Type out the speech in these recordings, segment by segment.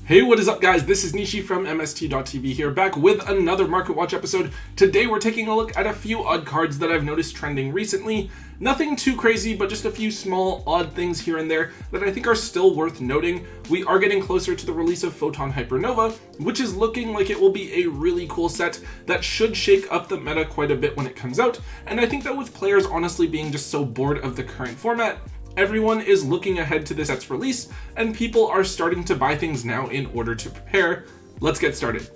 Hey, what is up guys? This is Nishi from MST.TV here, back with another Market Watch episode. Today we're taking a look at a few odd cards that I've noticed trending recently. Nothing too crazy, but just a few small odd things here and there that I think are still worth noting. We are getting closer to the release of Photon Hypernova, which is looking like it will be a really cool set that should shake up the meta quite a bit when it comes out. And I think that with players honestly being just so bored of the current format, everyone is looking ahead to this set's release, and people are starting to buy things now in order to prepare. Let's get started.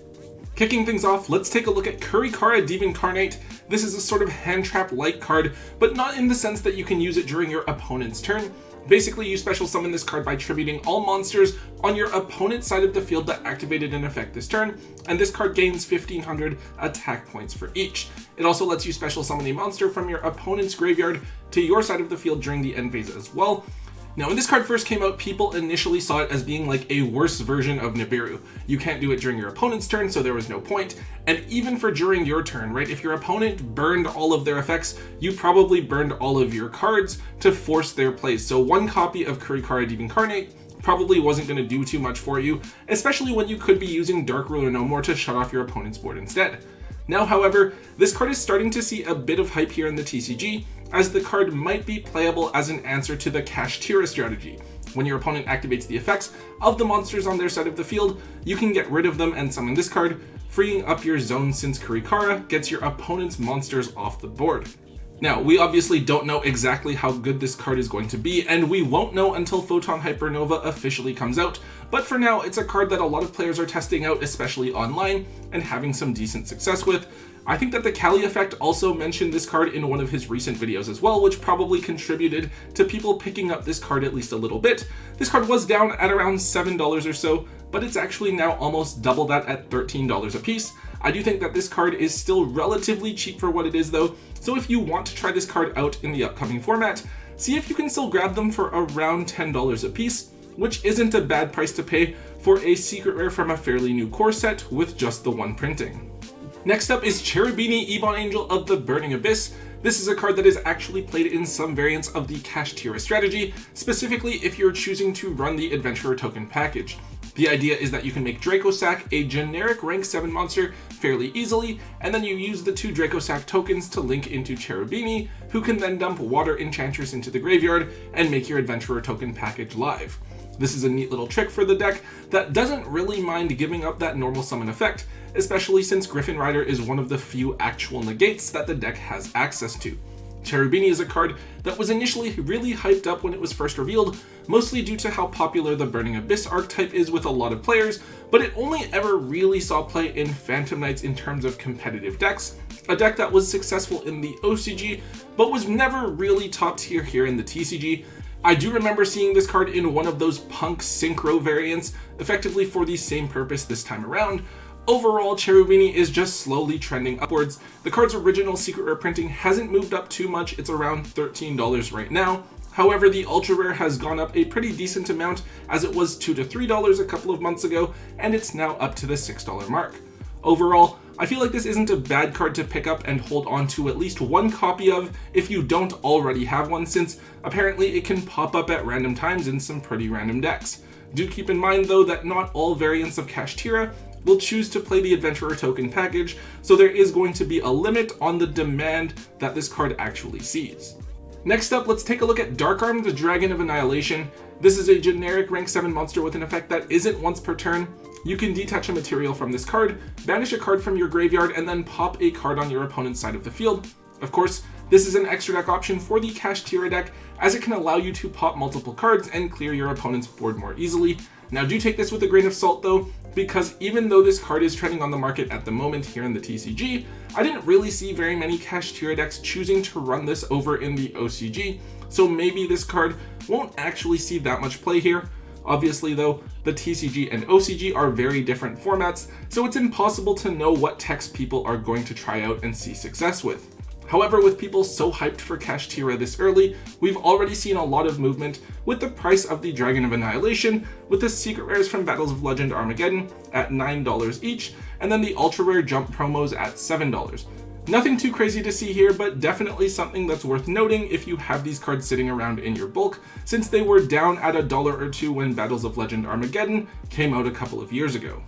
Kicking things off, let's take a look at Kurikara divincarnate. This is a sort of hand trap-like card, but not in the sense that you can use it during your opponent's turn. Basically, you special summon this card by tributing all monsters on your opponent's side of the field that activated an effect this turn, and this card gains 1500 attack points for each. It also lets you special summon a monster from your opponent's graveyard to your side of the field during the end phase as well. Now, when this card first came out, people initially saw it as being like a worse version of Nibiru. You can't do it during your opponent's turn, so there was no point. And even for during your turn, right? If your opponent burned all of their effects, you probably burned all of your cards to force their plays. So one copy of Kurikara divincarnate probably wasn't going to do too much for you, especially when you could be using Dark Ruler No More to shut off your opponent's board instead. Now, however, this card is starting to see a bit of hype here in the TCG, as the card might be playable as an answer to the Kashtira strategy. When your opponent activates the effects of the monsters on their side of the field, you can get rid of them and summon this card, freeing up your zone since Kurikara gets your opponent's monsters off the board. Now, we obviously don't know exactly how good this card is going to be, and we won't know until Photon Hypernova officially comes out, but for now, it's a card that a lot of players are testing out, especially online, and having some decent success with. I think that the Kali Effect also mentioned this card in one of his recent videos as well, which probably contributed to people picking up this card at least a little bit. This card was down at around $7 or so, but it's actually now almost double that at $13 a piece. I do think that this card is still relatively cheap for what it is though, so if you want to try this card out in the upcoming format, see if you can still grab them for around $10 a piece, which isn't a bad price to pay for a secret rare from a fairly new core set with just the one printing. Next up is Cherubini, Ebon Angel of the Burning Abyss. This is a card that is actually played in some variants of the Kashtira strategy, specifically if you're choosing to run the Adventurer token package. The idea is that you can make Draco sack a generic rank 7 monster fairly easily, and then you use the 2 Draco sack tokens to link into Cherubini, who can then dump water enchanters into the graveyard and make your Adventurer token package live. This is a neat little trick for the deck that doesn't really mind giving up that normal summon effect, especially since Griffin Rider is one of the few actual negates that the deck has access to. Cherubini is a card that was initially really hyped up when it was first revealed, mostly due to how popular the Burning Abyss archetype is with a lot of players, but it only ever really saw play in Phantom Knights in terms of competitive decks, a deck that was successful in the OCG, but was never really top tier here in the TCG. I do remember seeing this card in one of those punk synchro variants, effectively for the same purpose this time around. Overall, Cherubini is just slowly trending upwards. The card's original secret rare printing hasn't moved up too much, it's around $13 right now. However, the ultra rare has gone up a pretty decent amount, as it was $2 to $3 a couple of months ago, and it's now up to the $6 mark. Overall, I feel like this isn't a bad card to pick up and hold on to at least one copy of if you don't already have one, since apparently it can pop up at random times in some pretty random decks. Do keep in mind though that not all variants of Kashtira will choose to play the Adventurer token package, so there is going to be a limit on the demand that this card actually sees. Next up, let's take a look at Dark-Armed, the Dragon of Annihilation. This is a generic rank 7 monster with an effect that isn't once per turn. You can detach a material from this card, banish a card from your graveyard, and then pop a card on your opponent's side of the field. Of course, this is an extra deck option for the Kashtira deck, as it can allow you to pop multiple cards and clear your opponent's board more easily. Now do take this with a grain of salt though, because even though this card is trending on the market at the moment here in the TCG, I didn't really see very many Kashtira decks choosing to run this over in the OCG, so maybe this card won't actually see that much play here. Obviously though, the TCG and OCG are very different formats, so it's impossible to know what text people are going to try out and see success with. However, with people so hyped for Kashtira this early, we've already seen a lot of movement with the price of the Dragon of Annihilation, with the secret rares from Battles of Legend Armageddon at $9 each, and then the ultra rare jump promos at $7. Nothing too crazy to see here, but definitely something that's worth noting if you have these cards sitting around in your bulk, since they were down at $1 or $2 when Battles of Legend Armageddon came out a couple of years ago.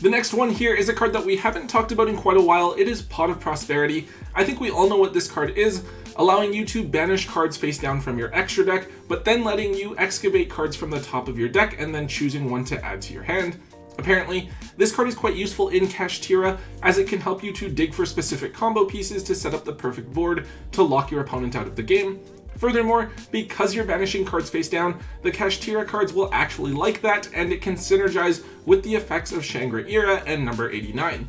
The next one here is a card that we haven't talked about in quite a while. It is Pot of Prosperity. I think we all know what this card is, allowing you to banish cards face down from your extra deck, but then letting you excavate cards from the top of your deck and then choosing one to add to your hand. Apparently, this card is quite useful in Kashtira, as it can help you to dig for specific combo pieces to set up the perfect board to lock your opponent out of the game. Furthermore, because you're banishing cards face down, the Kashtira cards will actually like that, and it can synergize with the effects of Shangri-Ira and number 89.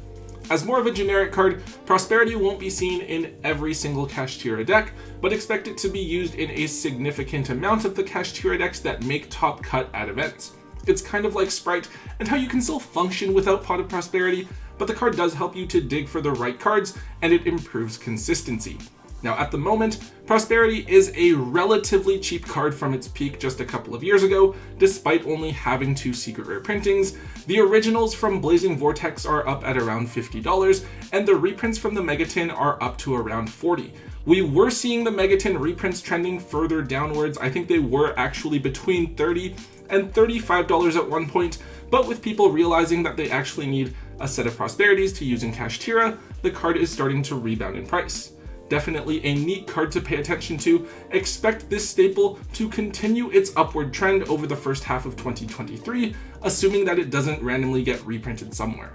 As more of a generic card, Prosperity won't be seen in every single Kashtira deck, but expect it to be used in a significant amount of the Kashtira decks that make top cut at events. It's kind of like Sprite and how you can still function without Pot of Prosperity, but the card does help you to dig for the right cards, and it improves consistency. Now at the moment, Prosperity is a relatively cheap card from its peak just a couple of years ago, despite only having 2 secret rare printings. The originals from Blazing Vortex are up at around $50, and the reprints from the Megaton are up to around $40. We were seeing the Megaton reprints trending further downwards. I think they were actually between $30 and $35 at one point, but with people realizing that they actually need a set of Prosperities to use in Kashtira, the card is starting to rebound in price. Definitely a neat card to pay attention to. Expect this staple to continue its upward trend over the first half of 2023, assuming that it doesn't randomly get reprinted somewhere.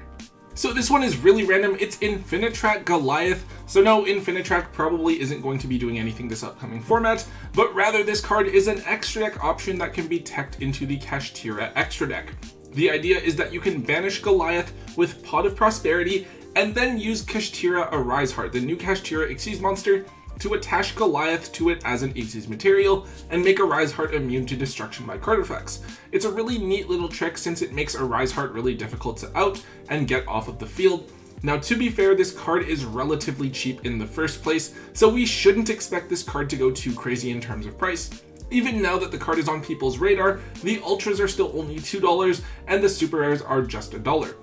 So this one is really random. It's Infinitrack Goliath. So no, Infinitrack probably isn't going to be doing anything this upcoming format, but rather this card is an extra deck option that can be teched into the Kashtira extra deck. The idea is that you can banish Goliath with Pot of Prosperity and then use Kashtira Arise Heart, the new Kashtira Xyz monster, to attach Goliath to it as an Xyz material and make Arise Heart immune to destruction by card effects. It's a really neat little trick since it makes Arise Heart really difficult to out and get off of the field. Now to be fair, this card is relatively cheap in the first place, so we shouldn't expect this card to go too crazy in terms of price. Even now that the card is on people's radar, the Ultras are still only $2 and the Super Rares are just $1.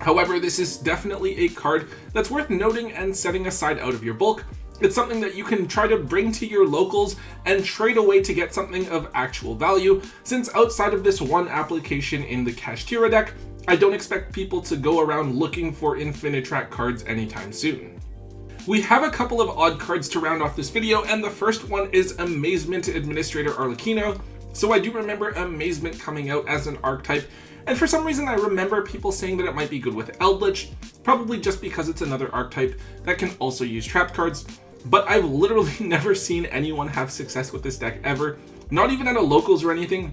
However, this is definitely a card that's worth noting and setting aside out of your bulk. It's something that you can try to bring to your locals and trade away to get something of actual value, since outside of this one application in the Kashtira deck, I don't expect people to go around looking for Infinitrack cards anytime soon. We have a couple of odd cards to round off this video, and the first one is Amazement Administrator Arlecchino. So I do remember Amazement coming out as an archetype, and for some reason I remember people saying that it might be good with Eldritch, probably just because it's another archetype that can also use trapped cards, but I've literally never seen anyone have success with this deck ever, not even at a locals or anything.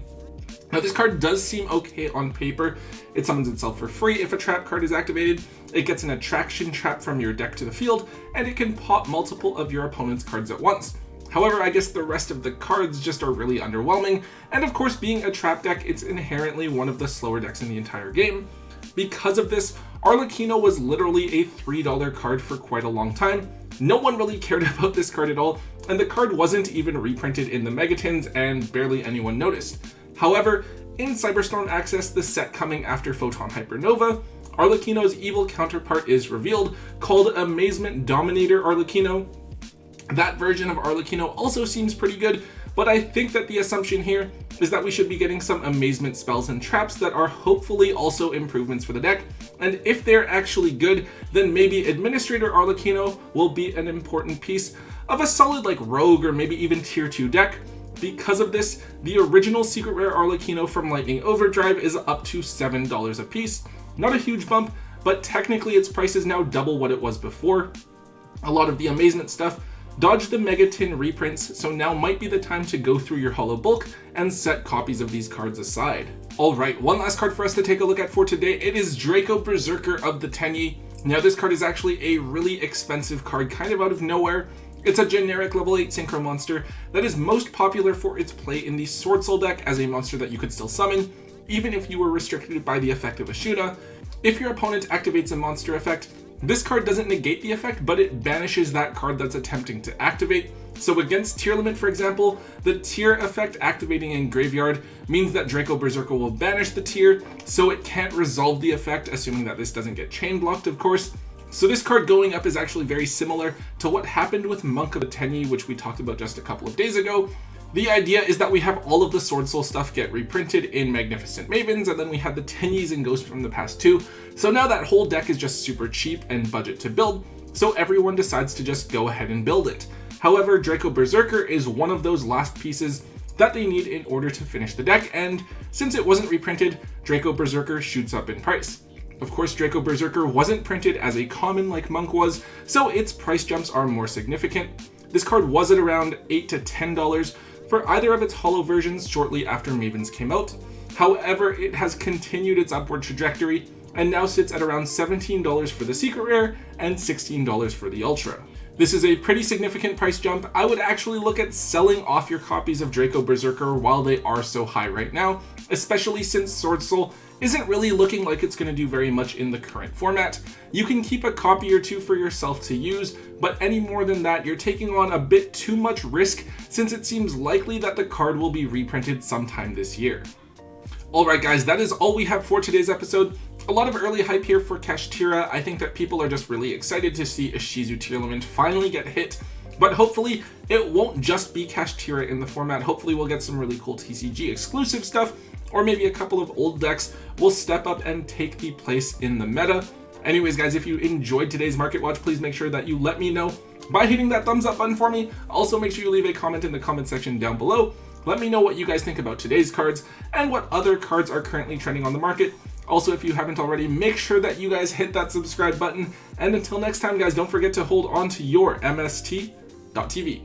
Now this card does seem okay on paper. It summons itself for free if a trap card is activated, it gets an attraction trap from your deck to the field, and it can pop multiple of your opponent's cards at once. However, I guess the rest of the cards just are really underwhelming, and of course being a trap deck, it's inherently one of the slower decks in the entire game. Because of this, Arlecchino was literally a $3 card for quite a long time. No one really cared about this card at all, and the card wasn't even reprinted in the Megatons and barely anyone noticed. However, in Cyberstorm Access, the set coming after Photon Hypernova, Arlecchino's evil counterpart is revealed, called Amazement Dominator Arlecchino. That version of Arlecchino also seems pretty good, but I think that the assumption here is that we should be getting some Amazement spells and traps that are hopefully also improvements for the deck, and if they're actually good, then maybe Administrator Arlecchino will be an important piece of a solid like Rogue or maybe even Tier 2 deck. Because of this, the original Secret Rare Arlecchino from Lightning Overdrive is up to $7 a piece. Not a huge bump, but technically its price is now double what it was before. A lot of the Amazement stuff dodged the Megaton reprints, so now might be the time to go through your holo bulk and set copies of these cards aside. Alright, one last card for us to take a look at for today. It is Draco, Berserker of the Tenyi. Now this card is actually a really expensive card, kind of out of nowhere. It's a generic level 8 synchro monster that is most popular for its play in the Sword Soul deck as a monster that you could still summon, even if you were restricted by the effect of Ashuna. If your opponent activates a monster effect, this card doesn't negate the effect, but it banishes that card that's attempting to activate. So against Tier Limit, for example, the Tier effect activating in Graveyard means that Draco Berserker will banish the Tier, so it can't resolve the effect, assuming that this doesn't get chain blocked, of course. So this card going up is actually very similar to what happened with Monk of the Tenyi, which we talked about just a couple of days ago. The idea is that we have all of the Sword Soul stuff get reprinted in Magnificent Mavens, and then we have the Tenyis and Ghost from the past too. So now that whole deck is just super cheap and budget to build, so everyone decides to just go ahead and build it. However, Draco Berserker is one of those last pieces that they need in order to finish the deck, and since it wasn't reprinted, Draco Berserker shoots up in price. Of course, Draco Berserker wasn't printed as a common like Monk was, so its price jumps are more significant. This card was at around $8 to $10 for either of its holo versions shortly after Mavens came out. However, it has continued its upward trajectory and now sits at around $17 for the Secret Rare and $16 for the Ultra. This is a pretty significant price jump. I would actually look at selling off your copies of Draco Berserker while they are so high right now, especially since Sword Soul isn't really looking like it's going to do very much in the current format. You can keep a copy or two for yourself to use, but any more than that, you're taking on a bit too much risk since it seems likely that the card will be reprinted sometime this year. Alright guys, that is all we have for today's episode. A lot of early hype here for Kashtira. I think that people are just really excited to see a Shizu Tearlament finally get hit, but hopefully it won't just be Kashtira in the format. Hopefully we'll get some really cool TCG exclusive stuff, or maybe a couple of old decks will step up and take the place in the meta. Anyways guys, if you enjoyed today's Market Watch, please make sure that you let me know by hitting that thumbs up button for me. Also make sure you leave a comment in the comment section down below. Let me know what you guys think about today's cards and what other cards are currently trending on the market. Also, if you haven't already, make sure that you guys hit that subscribe button. And until next time guys, don't forget to hold on to your MST.TV.